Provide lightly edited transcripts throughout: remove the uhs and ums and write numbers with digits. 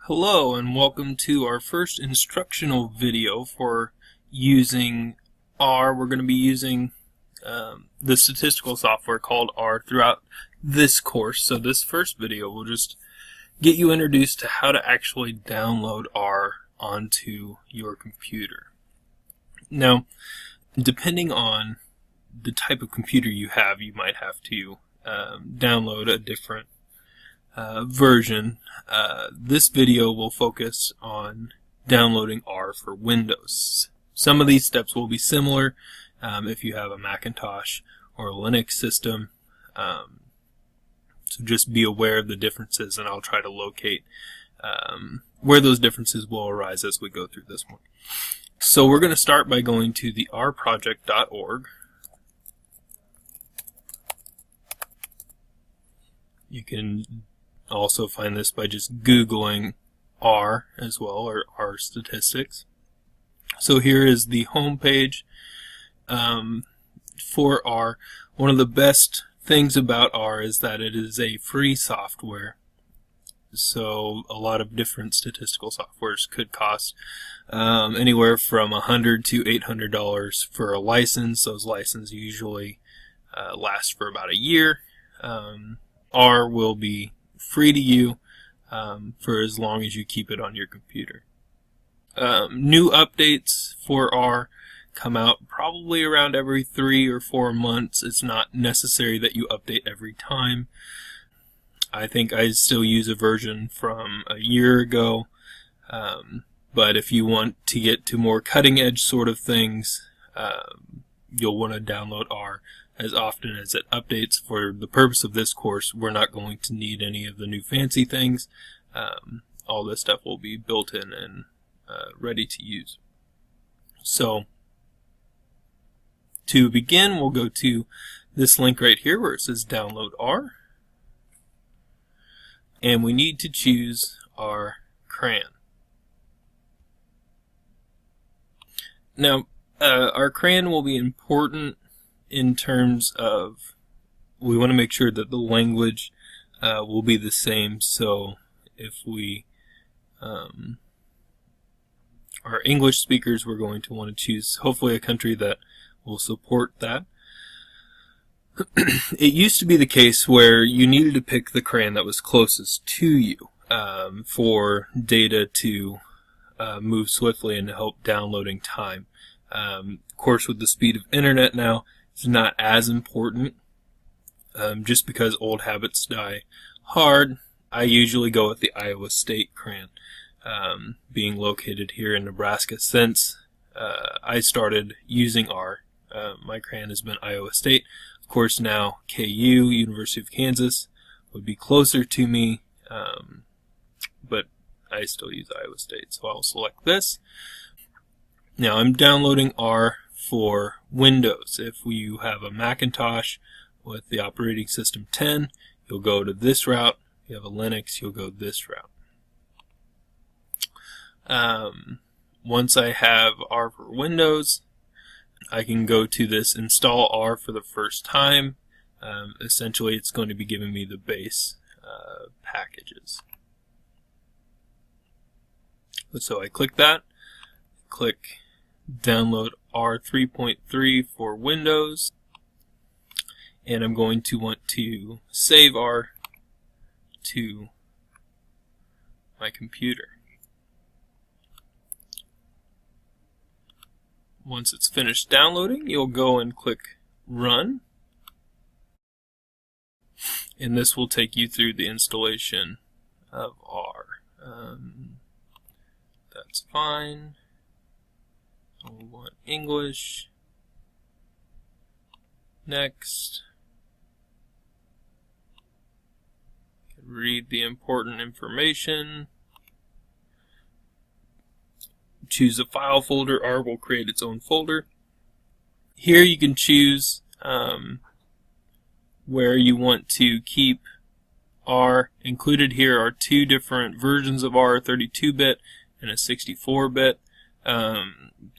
Hello and welcome to our first instructional video for using R. We're going to be using the statistical software called R throughout this course. So this first video will just get you introduced to how to actually download R onto your computer. Now, depending on the type of computer you have, you might have to download a different version. This video will focus on downloading R for Windows. Some of these steps will be similar if you have a Macintosh or a Linux system. So just be aware of the differences, and I'll try to locate where those differences will arise as we go through this one. So we're going to start by going to the rproject.org. You can also find this by just Googling R as well, or R statistics. So here is the home page for R. One of the best things about R is that it is a free software. So a lot of different statistical softwares could cost anywhere from $100 to $800 for a license. Those licenses usually last for about a year. R will be free to you for as long as you keep it on your computer. New updates for R come out probably around every 3 or 4 months. It's not necessary that you update every time. I think I still use a version from a year ago, but if you want to get to more cutting edge sort of things, you'll want to download R as often as it updates. For the purpose of this course, we're not going to need any of the new fancy things. All this stuff will be built in and ready to use. So to begin, we'll go to this link right here where it says download R, and we need to choose our crayon. Now our crayon will be important in terms of, we want to make sure that the language will be the same. So if we are English speakers, we're going to want to choose hopefully a country that will support that. It used to be the case where you needed to pick the crayon that was closest to you for data to move swiftly and to help downloading time. Of course, with the speed of internet now, it's not as important. Just because old habits die hard, I usually go with the Iowa State crayon, being located here in Nebraska. Since I started using R, my crayon has been Iowa State. Of course, now KU, University of Kansas, would be closer to me, but I still use Iowa State, so I'll select this. Now I'm downloading R for Windows. If you have a Macintosh with the operating system 10, you'll go to this route. If you have a Linux, you'll go this route. Once I have R for Windows, I can go to this install R for the first time. Essentially, it's going to be giving me the base packages. So I click that, click download R 3.3 for Windows, and I'm going to want to save R to my computer. Once it's finished downloading, you'll go and click Run, and this will take you through the installation of R. That's fine. We want English. Next. Read the important information. Choose a file folder. R will create its own folder. Here you can choose where you want to keep R. Included here are 2 different versions of R, 32-bit and a 64-bit.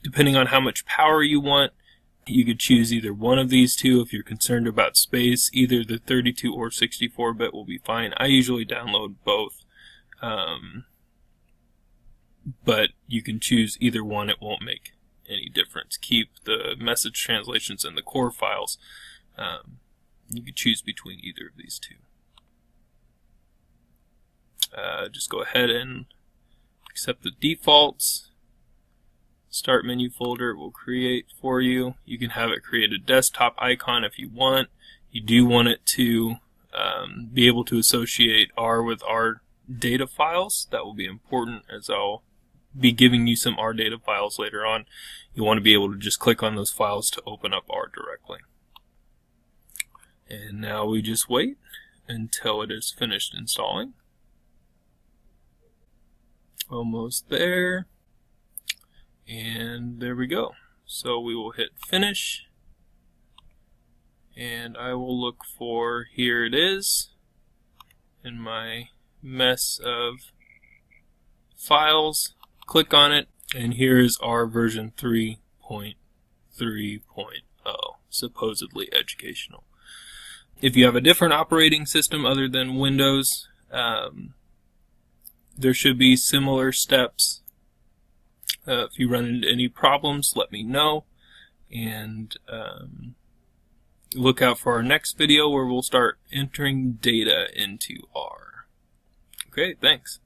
Depending on how much power you want, you could choose either one of these two. If you're concerned about space, either the 32 or 64-bit will be fine. I usually download both. but you can choose either one. It won't make any difference. Keep the message translations and the core files. You can choose between either of these two. Just go ahead and accept the defaults. Start menu folder will create for you. You can have it create a desktop icon if you want. You do want it to be able to associate R with R data files. That will be important, as I'll be giving you some R data files later on. You want to be able to just click on those files to open up R directly. And now we just wait until it is finished installing. Almost there. And there we go. So we will hit finish. And I will look for, here it is, in my mess of files. Click on it, and here is our version 3.3.0, supposedly educational. If you have a different operating system other than Windows, there should be similar steps. If you run into any problems, let me know, and look out for our next video where we'll start entering data into R. Okay, thanks.